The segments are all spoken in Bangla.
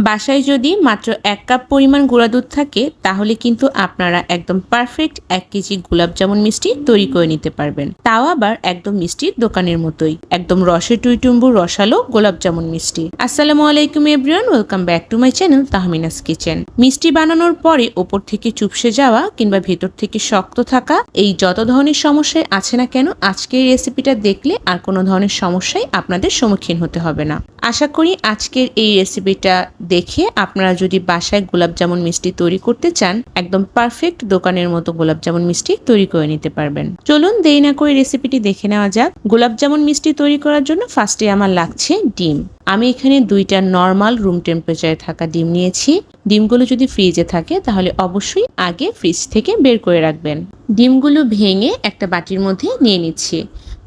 বাসায় যদি মাত্র 1 কাপ পরিমাণ গুঁড়া দুধ থাকে তাহলে কিন্তু আপনারা একদম পারফেক্ট 1 কেজি গোলাপ জামুন মিষ্টি তৈরি করে নিতে পারবেন। তাও আবার একদম মিষ্টির দোকানের মতোই, একদম রসে টুইটুম্বুর রসালো গোলাপ জামুন মিষ্টি। আসসালামু আলাইকুম everyone, welcome back to my channel Tahmina's kitchen. মিষ্টি বানানোর পরে ওপর থেকে চুপসে যাওয়া কিংবা ভেতর থেকে শক্ত থাকা এই যত ধরনের সমস্যায় আছে না কেন, আজকের এই রেসিপিটা দেখলে আর কোনো ধরনের সমস্যায় আপনাদের সম্মুখীন হতে হবে না। আশা করি আজকের এই রেসিপিটা দেখে আপনারা যদি বাসায় গোলাপ জামুন মিষ্টি তৈরি করতে চান, একদম পারফেক্ট দোকানের মতো গোলাপ জামুন মিষ্টি তৈরি করে নিতে পারবেন। চলুন দেরি না করে রেসিপিটি দেখে নেওয়া যাক। গোলাপ জামুন মিষ্টি তৈরি করার জন্য ফার্স্টে আমার লাগছে ডিম। আমি এখানে 2টা নর্মাল রুম টেম্পারেচারে থাকা ডিম নিয়েছি। ডিমগুলো যদি ফ্রিজে থাকে তাহলে অবশ্যই আগে ফ্রিজ থেকে বের করে রাখবেন। ডিমগুলো ভেঙে একটা বাটির মধ্যে নিয়ে নিচ্ছি।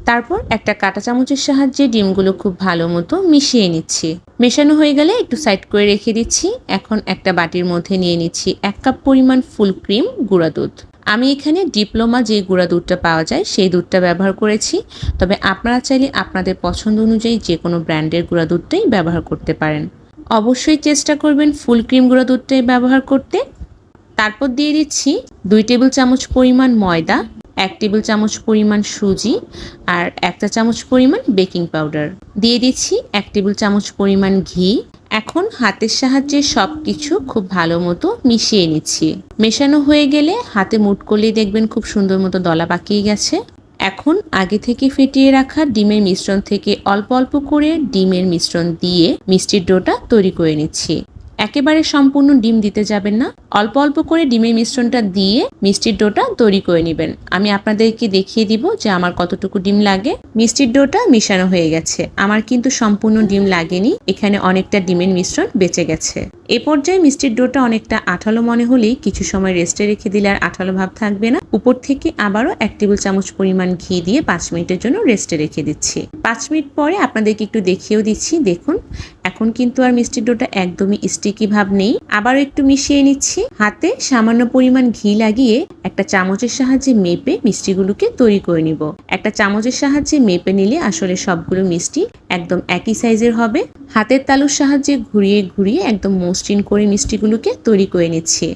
তারপর একটা কাঁটা চামচের সাহায্যে ডিমগুলো খুব ভালো মতো মিশিয়ে নিচ্ছি। মেশানো হয়ে গেলে একটু সাইড করে রেখে দিচ্ছি। এখন একটা বাটির মধ্যে নিয়ে নিচ্ছি 1 কাপ পরিমাণ ফুল ক্রিম গুঁড়া দুধ। আমি এখানে ডিপ্লোমা যে গুঁড়া দুধটা পাওয়া যায় সেই দুধটা ব্যবহার করেছি, তবে আপনারা চাইলে আপনাদের পছন্দ অনুযায়ী যে কোনো ব্র্যান্ডের গুঁড়া দুধটাই ব্যবহার করতে পারেন। অবশ্যই চেষ্টা করবেন ফুল ক্রিম গুঁড়া দুধটাই ব্যবহার করতে। তারপর দিয়ে দিচ্ছি 2 টেবিল চামচ পরিমাণ ময়দা, 1 টেবিল চামচ পরিমাণ সুজি আর 1 চা চামচ পরিমাণ বেকিং পাউডার। দিয়ে দিচ্ছি 1 টেবিল চামচ পরিমাণ ঘি। এখন হাতের সাহায্যে সব কিছু খুব ভালো মতো মিশিয়ে নিচ্ছি। মেশানো হয়ে গেলে হাতে মুঠ করলেই দেখবেন খুব সুন্দর মতো দলা পাকিয়ে গেছে। এখন আগে থেকে ফেটিয়ে রাখা ডিমের মিশ্রণ থেকে অল্প অল্প করে ডিমের মিশ্রণ দিয়ে মিষ্টির ডোটা তৈরি করে নিচ্ছি। একেবারে সম্পূর্ণ ডিম দিতে যাবেন না, অল্প অল্প করে ডিমের মিশ্রণটা দিয়ে মিষ্টির ডোটা তৈরি করে নেবেন। আমি আপনাদেরকে দেখিয়ে দিব যে আমার কতটুকু ডিম লাগে। মিষ্টির ডোটা মিশানো হয়ে গেছে, আমার কিন্তু সম্পূর্ণ ডিম লাগেনি, এখানে অনেকটা ডিমের মিশ্রণ বেঁচে গেছে। এ পর্যায়ে মিষ্টির ডোটা অনেকটা আঠালো মনে হলেই কিছু সময় রেস্টে রেখে দিলে আর আঠালো ভাব থাকবে না। উপর থেকে আবারও 1 টেবিল চামচ পরিমাণ ঘি দিয়ে 5 মিনিটের জন্য রেস্টে রেখে দিচ্ছি। 5 মিনিট পরে আপনাদেরকে একটু দেখিয়েও দিচ্ছি। দেখুন এখন কিন্তু আর মিষ্টির ডোটা একদমই স্টিকি ভাব নেই। আবারও একটু মিশিয়ে নিচ্ছি। হাতে সামান্য পরিমাণ ঘি লাগিয়ে একটা চামচের সাহায্যে মেপে মিষ্টিগুলোকে তৈরি করে নিব। একটা চামচের সাহায্যে মেপে নিলে আসলে সবগুলো মিষ্টি একদম একই সাইজের হবে। হাতের তালুর সাহায্যে ঘুরিয়ে ঘুরিয়ে একদম মসৃণ করে মিষ্টিগুলোকে তৈরি করে নিচ্ছি।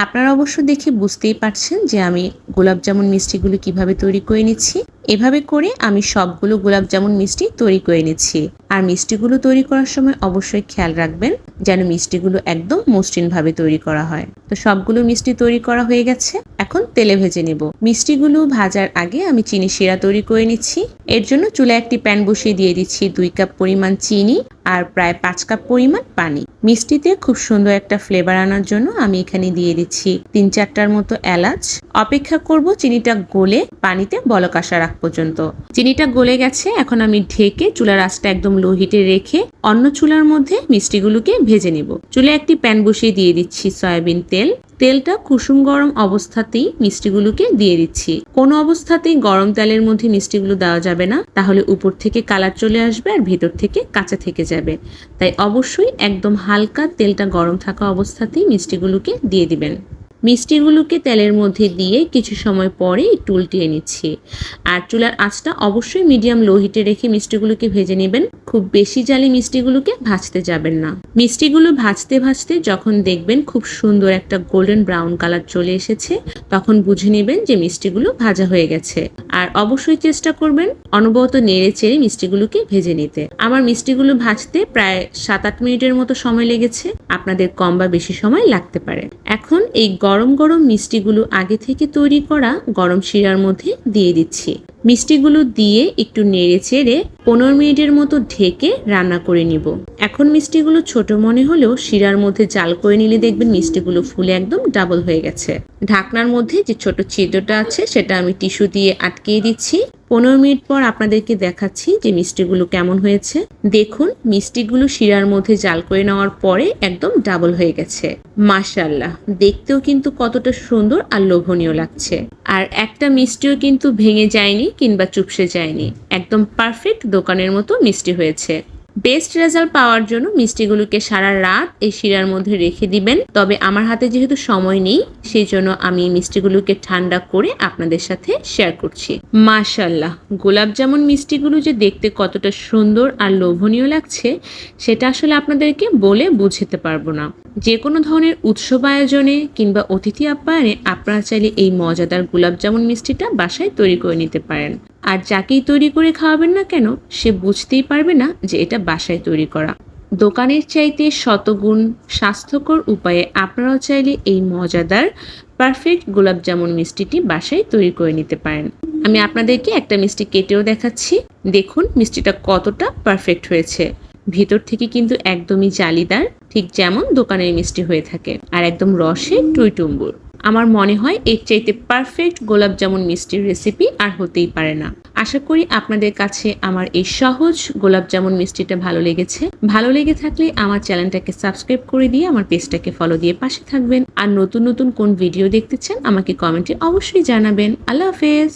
আপনারা অবশ্য দেখে বুঝতেই পারছেন যে আমি গোলাপ জামুন মিষ্টিগুলো কিভাবে তৈরি করে নিচ্ছি। এভাবে করে আমি সবগুলো গোলাপ জামুন মিষ্টি তৈরি করে নিচ্ছি। আর মিষ্টিগুলো তৈরি করার সময় অবশ্যই খেয়াল রাখবেন যেন মিষ্টিগুলো একদম মসৃণভাবে তৈরি করা হয়। তো সবগুলো মিষ্টি তৈরি করা হয়ে গেছে, এখন তেলে ভেজে নেব। মিষ্টিগুলো ভাজার আগে আমি চিনি শিরা তৈরি করে নিচ্ছি। এর জন্য চুলায় একটি প্যান বসিয়ে দিয়ে দিচ্ছি 2 কাপ পরিমাণ চিনি আর প্রায় 5 কাপ পরিমাণ পানি। মিষ্টিতে খুব সুন্দর একটা ফ্লেভার আনার জন্য আমি এখানে দিয়ে দিচ্ছি 3-4টার মতো এলাচ। অপেক্ষা করব চিনিটা গলে পানিতে বলক আসার আগ পর্যন্ত। চিনিটা গলে গেছে, এখন আমি ঢেকে চুলার আঁচটা একদম লো হিটে রেখে অন্য চুলার মধ্যে মিষ্টিগুলোকে ভেজে নেব। চুলায় একটি প্যান বসিয়ে দিয়ে দিচ্ছি সয়াবিন তেল। তেলটা কুসুম গরম অবস্থাতেই মিষ্টিগুলোকে দিয়ে দিচ্ছি। কোনো অবস্থাতেই গরম তেলের মধ্যে মিষ্টিগুলো দেওয়া যাবে না, তাহলে উপর থেকে কালার চলে আসবে আর ভেতর থেকে কাঁচা থেকে যাবে। তাই অবশ্যই একদম হালকা তেলটা গরম থাকা অবস্থাতেই মিষ্টিগুলোকে দিয়ে দিবেন। মিষ্টিগুলোকে তেলের মধ্যে দিয়ে কিছু সময় পরে একটু উল্টিয়ে নিচ্ছি। আর চুলার আঁচটা অবশ্যই মিডিয়াম লো হিটে রেখে মিষ্টিগুলোকে ভেজে নেবেন। খুব বেশি জালে মিষ্টিগুলোকে ভাজতে যাবেন না। মিষ্টিগুলো ভাজতে ভাজতে যখন দেখবেন খুব সুন্দর একটা গোল্ডেন ব্রাউন কালার চলে এসেছে, তখন বুঝে নেবেন যে মিষ্টিগুলো ভাজা হয়ে গেছে। আর অবশ্যই চেষ্টা করবেন অনবরত নেড়ে চেড়ে মিষ্টিগুলোকে ভেজে নিতে। আমার মিষ্টিগুলো ভাজতে প্রায় 7-8 মিনিটের মতো সময় লেগেছে, আপনাদের কম বা বেশি সময় লাগতে পারে। এখন এই গরম গরম মিষ্টিগুলো আগে থেকে তৈরি করা গরম শিরার মধ্যে দিয়ে দিচ্ছি। মিষ্টিগুলো দিয়ে একটু নেড়ে চেড়ে 15 মিনিটের মতো ঢেকে রান্না করে নিব। এখন মিষ্টিগুলো ছোট মনে হলেও শিরার মধ্যে জাল করে নিলে দেখবেন মিষ্টিগুলো ফুলে একদম ডাবল হয়ে গেছে। ঢাকনার মধ্যে যে ছোট ছিদ্রটা আছে সেটা আমি টিস্যু দিয়ে আটকিয়ে দিচ্ছি। 15 মিনিট পর আপনাদেরকে দেখাচ্ছি যে মিষ্টিগুলো কেমন হয়েছে। দেখুন মিষ্টিগুলো শিরার মধ্যে জাল করে নেওয়ার পরে একদম ডাবল হয়ে গেছে। মাশাআল্লাহ, দেখতেও কিন্তু কতটা সুন্দর আর লোভনীয় লাগছে। আর একটা মিষ্টিও কিন্তু ভেঙে যায়নি কিংবা চুপসে যায়নি, একদম পারফেক্ট দোকানের মতো মিষ্টি হয়েছে। বেস্ট রেজাল্ট পাওয়ার জন্য মিষ্টিগুলোকে সারা রাত এই শিরার মধ্যে রেখে দিবেন। তবে আমার হাতে যেহেতু সময় নেই, সেই জন্য আমি মিষ্টিগুলোকে ঠান্ডা করে আপনাদের সাথে শেয়ার করছি। মাশাআল্লাহ, গোলাপ জামুন মিষ্টিগুলো যে দেখতে কতটা সুন্দর আর লোভনীয় লাগছে সেটা আসলে আপনাদেরকে বলে বুঝাতে পারবো না। যে কোনো ধরনের উৎসব আয়োজনে কিংবা অতিথি আপ্যায়নে আপনারা চাইলে এই মজাদার গোলাপ জামুন মিষ্টিটা বাসায় তৈরি করে নিতে পারেন। আর যাকেই তৈরি করে খাওয়াবেন না কেন, সে বুঝতেই পারবে না যে এটা বাসায় তৈরি করা। দোকানের চাইতে শতগুণ স্বাস্থ্যকর উপায়ে আপনারাও চাইলে এই মজাদার পারফেক্ট গোলাপ জামুন মিষ্টিটি বাসায় তৈরি করে নিতে পারেন। আমি আপনাদেরকে একটা মিষ্টি কেটেও দেখাচ্ছি। দেখুন মিষ্টিটা কতটা পারফেক্ট হয়েছে। ভিতর থেকে কিন্তু একদমই জালিদার, ঠিক যেমন দোকানের মিষ্টি হয়ে থাকে, আর একদম রসে টুইটুম্বুর। আমার মনে হয় এর চাইতে পারফেক্ট গোলাপ জামুন মিষ্টির রেসিপি আর হতেই পারে না। আশা করি আপনাদের কাছে আমার এই সহজ গোলাপ জামুন মিষ্টিটা ভালো লেগেছে। ভালো লেগে থাকলে আমার চ্যানেলটাকে সাবস্ক্রাইব করে দিয়ে আমার পেজটাকে ফলো দিয়ে পাশে থাকবেন। আর নতুন নতুন কোন ভিডিও দেখতে চান আমাকে কমেন্টে অবশ্যই জানাবেন। আল্লাহ হাফেজ।